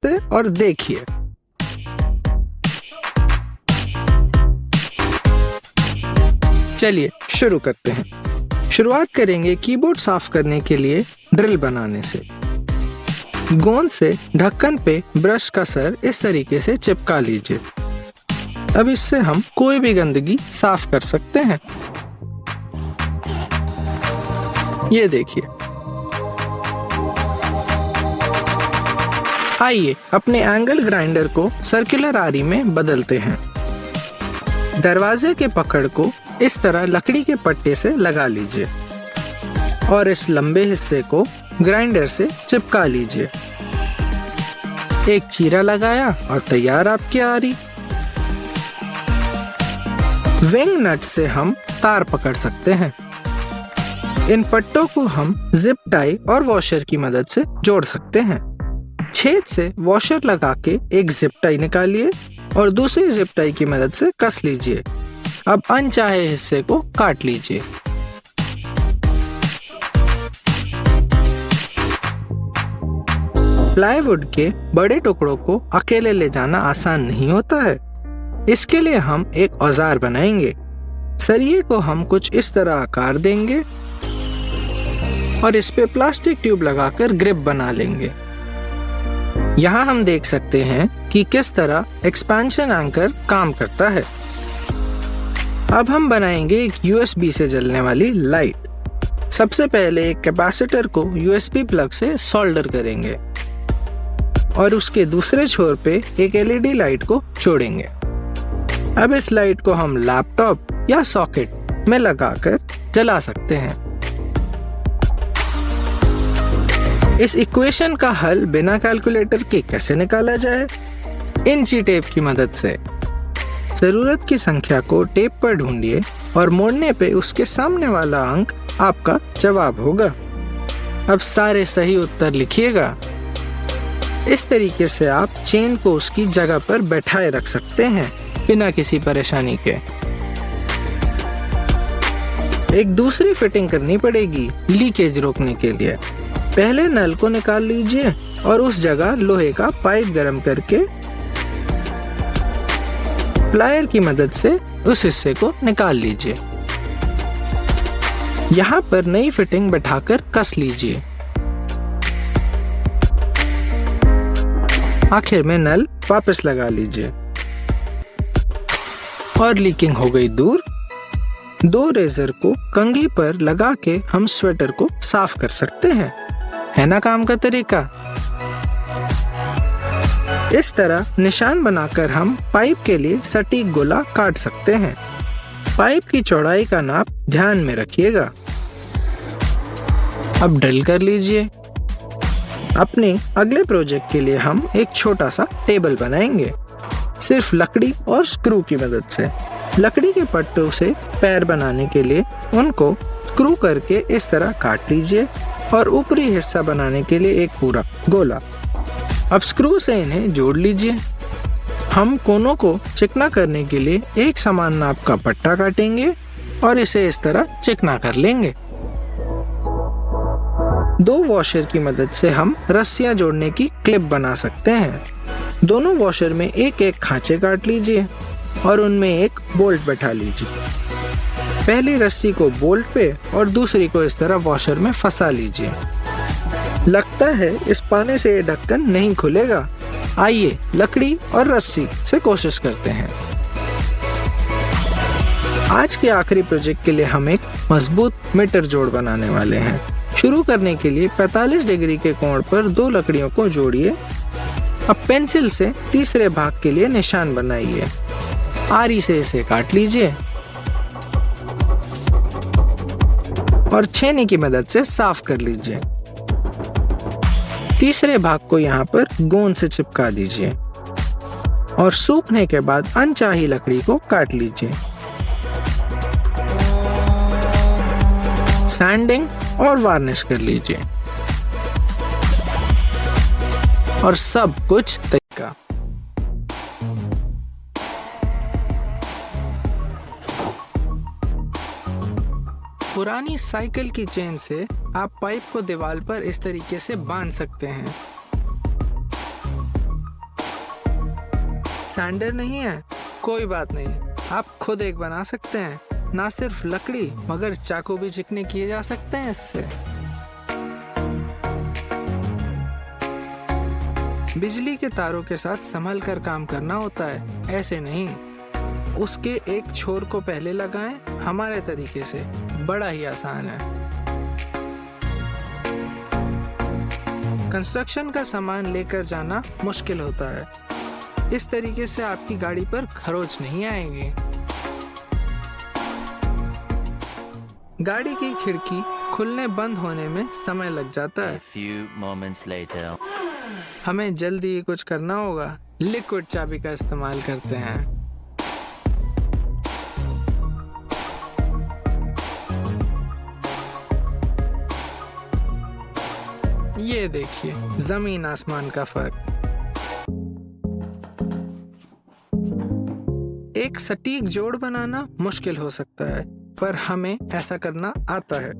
सकते और देखिए। चलिए शुरू करते हैं। शुरुआत करेंगे कीबोर्ड साफ करने के लिए ड्रिल बनाने से। गोंद से ढक्कन पे ब्रश का सर इस तरीके से चिपका लीजिए। अब इससे हम कोई भी गंदगी साफ कर सकते हैं। ये देखिए। आइए अपने एंगल ग्राइंडर को सर्कुलर आरी में बदलते हैं। दरवाजे के पकड़ को इस तरह लकड़ी के पट्टे से लगा लीजिए और इस लंबे हिस्से को ग्राइंडर से चिपका लीजिए। एक चीरा लगाया और तैयार आपकी आरी। विंग नट से हम तार पकड़ सकते हैं। इन पट्टों को हम जिप टाई और वॉशर की मदद से जोड़ सकते हैं। छेद से वॉशर लगा के एक जिप टाई निकालिए और दूसरी जिप टाई की मदद से कस लीजिए। अब अनचाहे हिस्से को काट लीजिए। प्लाईवुड के बड़े टुकड़ों को अकेले ले जाना आसान नहीं होता है। इसके लिए हम एक औजार बनाएंगे। सरिये को हम कुछ इस तरह आकार देंगे और इस पे प्लास्टिक ट्यूब लगाकर ग्रिप बना लेंगे। यहाँ हम देख सकते हैं कि किस तरह एक्सपेंशन एंकर काम करता है। अब हम बनाएंगे एक USB से जलने वाली लाइट। सबसे पहले एक कैपेसिटर को USB प्लग से सोल्डर करेंगे और उसके दूसरे छोर पे एक LED लाइट को जोड़ेंगे। अब इस लाइट को हम लैपटॉप या सॉकेट में लगाकर जला सकते हैं। इस इक्वेशन का हल बिना कैलकुलेटर के कैसे निकाला जाए? इंची टेप की मदद से। जरूरत की संख्या को टेप पर ढूंढिए और मोड़ने पे उसके सामने वाला अंक आपका जवाब होगा। अब सारे सही उत्तर लिखिएगा। इस तरीके से आप चेन को उसकी जगह पर बैठाए रख सकते हैं बिना किसी परेशानी के। एक दूसरी फिटिंग करनी पड़ेगी लीकेज रोकने के लिए। पहले नल को निकाल लीजिए और उस जगह लोहे का पाइप गर्म करके प्लायर की मदद से उस हिस्से को निकाल लीजिए। यहाँ पर नई फिटिंग बैठाकर कस लीजिए। आखिर में नल वापस लगा लीजिए और लीकिंग हो गई दूर। 2 रेजर को कंघी पर लगा के हम स्वेटर को साफ कर सकते हैं। है ना काम का तरीका? इस तरह निशान बनाकर हम पाइप के लिए सटीक गोला काट सकते हैं। पाइप की चौड़ाई का नाप ध्यान में रखिएगा। अब ड्रिल कर लीजिए। अपने अगले प्रोजेक्ट के लिए हम एक छोटा सा टेबल बनाएंगे, सिर्फ लकड़ी और स्क्रू की मदद से। लकड़ी के पट्टों से पैर बनाने के लिए उनको स्क्रू करके इस तरह काट लीजिए और ऊपरी हिस्सा बनाने के लिए एक पूरा गोला। अब स्क्रू से इन्हें जोड़ लीजिए। हम कोनों को चिकना करने के लिए एक समान नाप का पट्टा काटेंगे और इसे इस तरह चिकना कर लेंगे। 2 वॉशर की मदद से हम रस्सियां जोड़ने की क्लिप बना सकते हैं। दोनों वॉशर में एक एक खांचे काट लीजिए और उनमें एक बोल्ट बैठा लीजिए। पहली रस्सी को बोल्ट पे और दूसरी को इस तरह वॉशर में फंसा लीजिए। लगता है इस पाने से ये ढक्कन नहीं खुलेगा। आइए लकड़ी और रस्सी से कोशिश करते हैं। आज के आखिरी प्रोजेक्ट के लिए हम एक मजबूत मीटर जोड़ बनाने वाले हैं। शुरू करने के लिए 45 डिग्री के कोण पर 2 लकड़ियों को जोड़िए। अब पेंसिल से तीसरे भाग के लिए निशान बनाइए। आरी से इसे काट लीजिए और छेनी की मदद से साफ कर लीजिए। तीसरे भाग को यहाँ पर गोंद से चिपका दीजिए और सूखने के बाद अनचाही लकड़ी को काट लीजिए। सैंडिंग और वार्निश कर लीजिए और सब कुछ तैयार। पुरानी साइकिल की चेन से आप पाइप को दीवार पर इस तरीके से बांध सकते हैं। सैंडर नहीं है? कोई बात नहीं, आप खुद एक बना सकते हैं। ना सिर्फ लकड़ी मगर चाकू भी चिकने किए जा सकते हैं इससे। बिजली के तारों के साथ संभल कर काम करना होता है, ऐसे नहीं। उसके एक छोर को पहले लगाएं, हमारे तरीके से। बड़ा ही आसान है। कंस्ट्रक्शन का सामान लेकर जाना मुश्किल होता है। इस तरीके से आपकी गाड़ी पर खरोच नहीं आएंगे। गाड़ी की खिड़की खुलने बंद होने में समय लग जाता है। A few moments later. हमें जल्दी ही कुछ करना होगा। लिक्विड चाबी का इस्तेमाल करते हैं। ये देखिए, जमीन आसमान का फर्क। एक सटीक जोड़ बनाना मुश्किल हो सकता है, पर हमें ऐसा करना आता है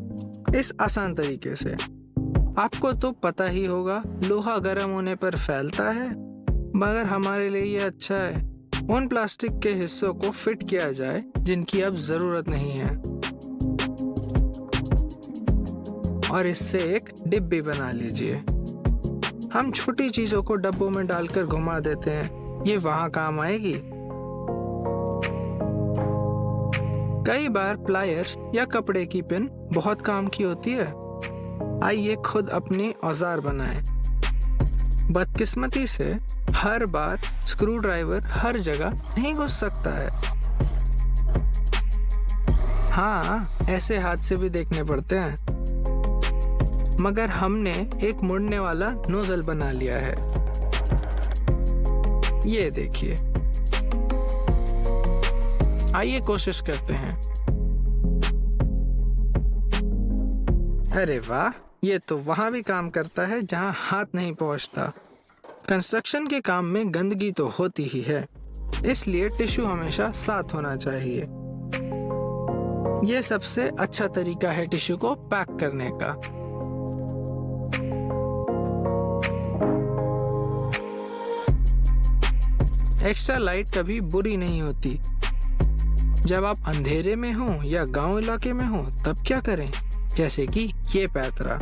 इस आसान तरीके से। आपको तो पता ही होगा, लोहा गर्म होने पर फैलता है, मगर हमारे लिए ये अच्छा है। उन प्लास्टिक के हिस्सों को फिट किया जाए जिनकी अब जरूरत नहीं है, और इससे एक डिब्बी बना लीजिए। हम छोटी चीजों को डब्बों में डालकर घुमा देते हैं, ये वहां काम आएगी। कई बार प्लायर्स या कपड़े की पिन बहुत काम की होती है। आइए खुद अपने औजार बनाएं। बदकिस्मती से हर बार स्क्रू ड्राइवर हर जगह नहीं घुस सकता है। हाँ, ऐसे हादसे भी देखने पड़ते हैं, मगर हमने एक मुड़ने वाला नोजल बना लिया है। ये देखिए। आइए कोशिश करते हैं। अरे वाह, ये तो वहां भी काम करता है जहां हाथ नहीं पहुंचता। कंस्ट्रक्शन के काम में गंदगी तो होती ही है, इसलिए टिश्यू हमेशा साथ होना चाहिए। यह सबसे अच्छा तरीका है टिश्यू को पैक करने का। एक्स्ट्रा लाइट कभी बुरी नहीं होती। जब आप अंधेरे में हो या गांव इलाके में हो तब क्या करें, जैसे कि ये पैतरा।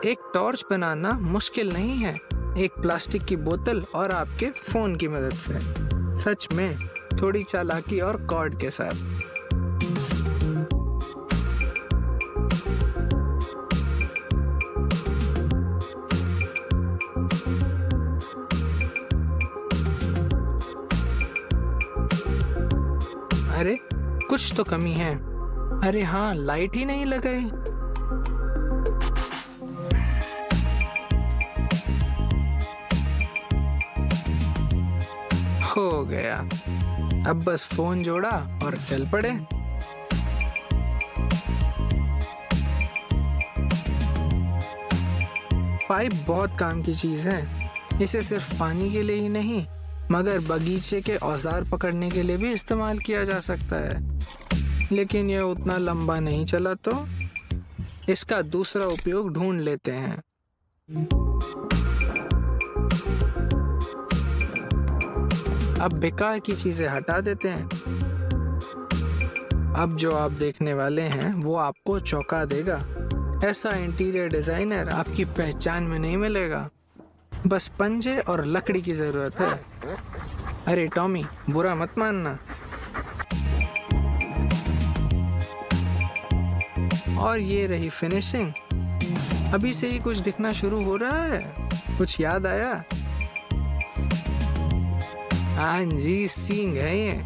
एक टॉर्च बनाना मुश्किल नहीं है, एक प्लास्टिक की बोतल और आपके फोन की मदद से। सच में, थोड़ी चालाकी और कॉर्ड के साथ। अरे, कुछ तो कमी है। अरे हाँ, लाइट ही नहीं लगाई। हो गया। अब बस फोन जोड़ा और चल पड़े। पाइप बहुत काम की चीज है। इसे सिर्फ पानी के लिए ही नहीं, मगर बगीचे के औजार पकड़ने के लिए भी इस्तेमाल किया जा सकता है। लेकिन यह उतना लंबा नहीं चला, तो इसका दूसरा उपयोग ढूंढ लेते हैं। अब बेकार की चीजें हटा देते हैं। अब जो आप देखने वाले हैं वो आपको चौंका देगा। ऐसा इंटीरियर डिजाइनर आपकी पहचान में नहीं मिलेगा। बस पंजे और लकड़ी की जरूरत है। अरे टॉमी, बुरा मत मानना। और ये रही फिनिशिंग। अभी से ही कुछ दिखना शुरू हो रहा है। कुछ याद आया? हाँ जी, सींग है ये।